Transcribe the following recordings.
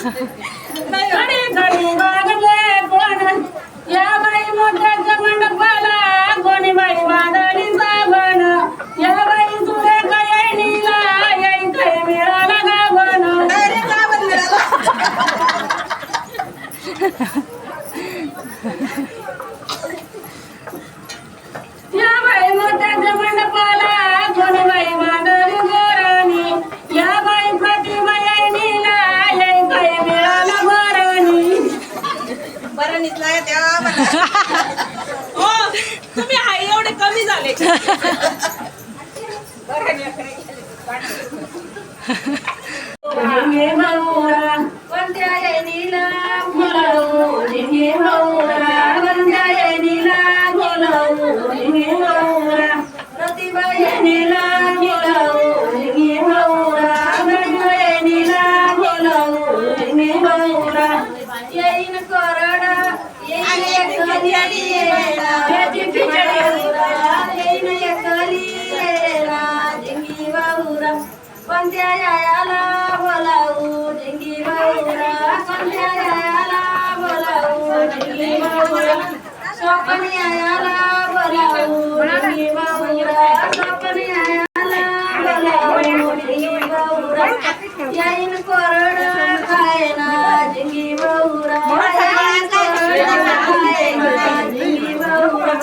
घडी घडी वागले कोण या बाई मोठ्याच्या मंडपाला कोणी बाई वादळी साबण या बाई तुरे कयनीला येई काही मिळाला गाभण या बाई मोठ्याच्या मंडपाला कोणी बाई वादळी गोराणी या बाई प्रतिमा येईनीला येई काही मिळाला गोराणी बरं निघला तेव्हा हो तुम्ही हाय एवढे कमी झाले ढिंगे भाऊरा कोणत्या येणीला बोलावू ढिंगे भाऊरा कोणत्या येणीला बोलावू ढिंगे भाऊरा प्रतिभा येणीला बोलावू ढिंगे भाऊरा प्रतिभा येणीला बोलावू ढिंगे भाऊरा येईन कोरडा येईन एकली येला त्याची खिचडी येईन एकली येला ढिंगे भाऊरा कोणत्या यायाला बोलावू ढिंगी भाऊरा कोणत्या यायाला बोलावू ढिंगी भाऊरा स्वप्न यायाला बोलावू ढिंगी भाऊरा स्वप्न यायाला बोलावू ढिंगी भाऊरा येईन कोरडा खायना ढिंगी भाऊरा येईन कोरडा खायना ढिंगी भाऊरा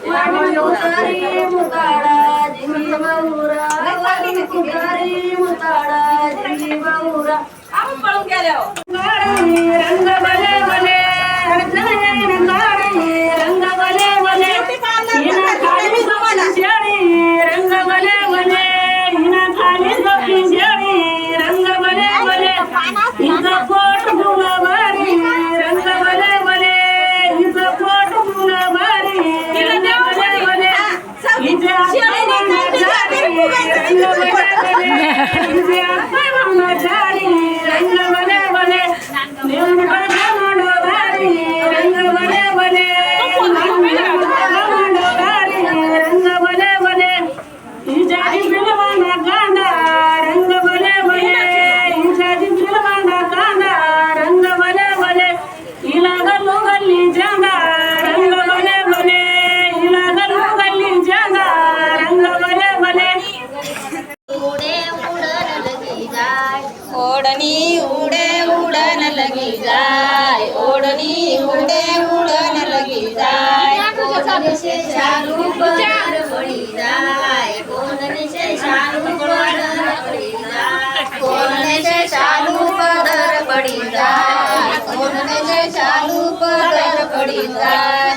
वाणी उतारी मुकाडा ढिंगी भाऊरा वाणी उतारी मुकाडा ढिंगी भाऊरा आपण पळून गेलो रंग बले बले रंग बले बले हिना खाली झोपी शेळी रंग बले बले हिना खाली झोपी शेळी रंग बले बले हिचं पोट फुलं भारी रंग बले बले हिचं पोट फुलं भारी रंग बले बले हिचे हात झाडी रंग बले बले हिचे हात झाडी रंग बले बले नेऊन बघा मंडोधारी रंग बले बले मंडोधारी रंग बले बले हिच्याची फिल्माना कांदा रंग बले बले हिच्याची फिल्माना कांदा रंग बले बले हिला गल्लू गल्ली जांगा रंग बले बले हिला गल्लू गल्ली जांगा रंग बले बले ओढणी उडे उडन लगी जाय ओढणी उडे उडन लगी जाय कोणसे शालू पदर पडी जाय कोणसे शालू पदर पडी जाय कोणसे शालू पदर पडी जाय कोणसे शालू पदर पडी जाय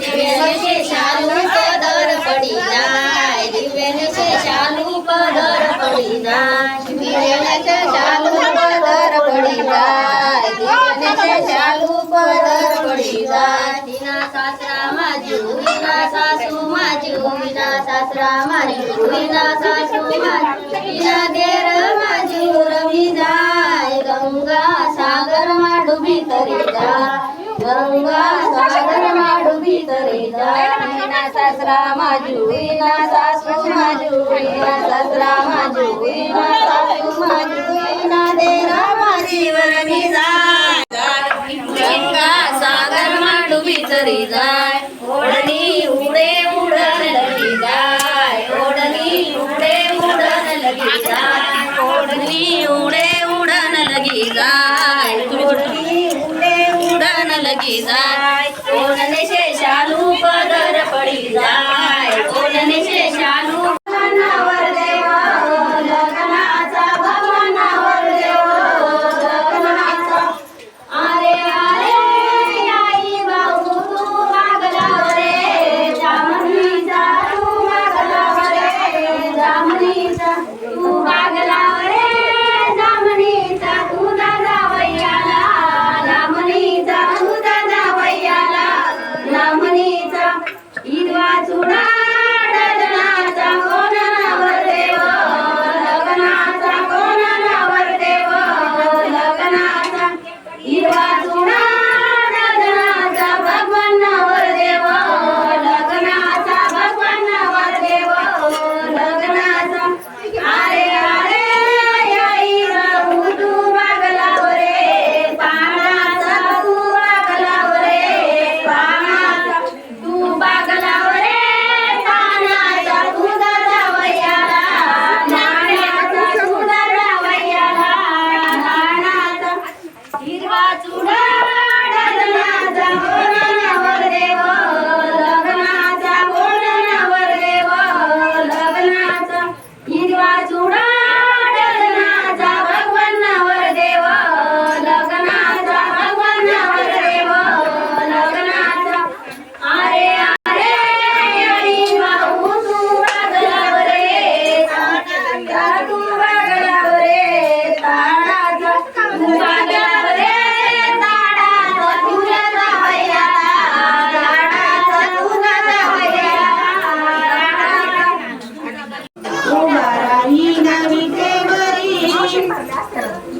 दिव्याचे शालू पदर पडी जाय दिव्याचे शालू पदर पडी जाय दिव्याचे शालू पदर पडी जाय दिव्याचे शालू पदर पडी जाय विना सासरा माझी विना सासू माझी विना सासरा माझी विना सासू माझी विना देर माझी रवी जाय गंगा सागर माडुबी तरी जाय गंगा सागर माडुबी तरी जाय विना सासरा माझी विना सासू माझी विना सासरा माझी विना सासू माझी विना देरा माझी वरवी जाय गंगा सागर माडुबी तरी जाय ओढणी उडे उडन लगी जाय ओढणी उडे उडन लगी जाय ओढणी उडे उडन लगी जाय ओढणी उडे उडन लगी जाय ओढणे से शालू पदर पडी जाय ओढणे से शालू भगवानावर देव जगन्नाथा भगवानावर देव जगन्नाथा अरे अरे आई बाबू तू मागला रे जामनीचा तू मागला रे जामनीचा तू मागला रे जामनीचा तू दादा वैयाला लामणीचा तू दादा वैयाला लामणीचा ईद वाचू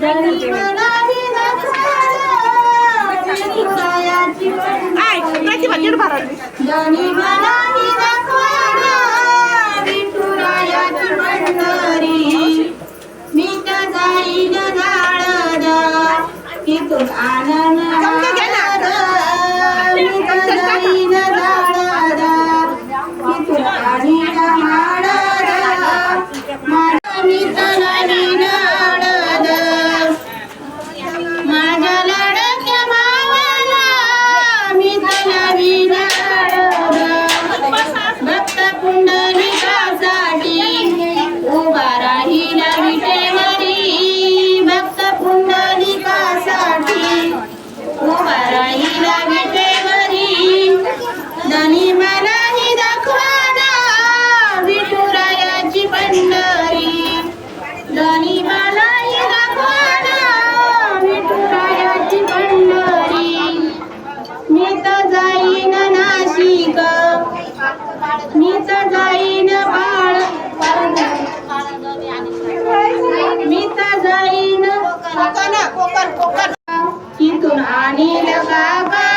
जरी म्हणावी दाखवाना विठुरायाची पंढरी जरी म्हणावी दाखवाना विठुरायाची पंढरी मी तर जाईन झाडदार इथून आनंद मी तर जाईन झाडदार इथून आणीन हाडदार मी तर आणीन हाडदार माझ्या लाडक्या भावाला मी तर आणीन हाडदार भक्त पुंडलिकासाठी उभा राहील विटेवरी भक्त पुंडलिकासाठी उभा राहील विटेवरी धनी मलाही दाखवाना विठुरायाची पंढरी धनी मलाही दाखवाना विठुरायाची पंढरी मी तर जाईन नाशिक मी तर जाईन बाळ मी तर जाईन कोकण इथून आणील काका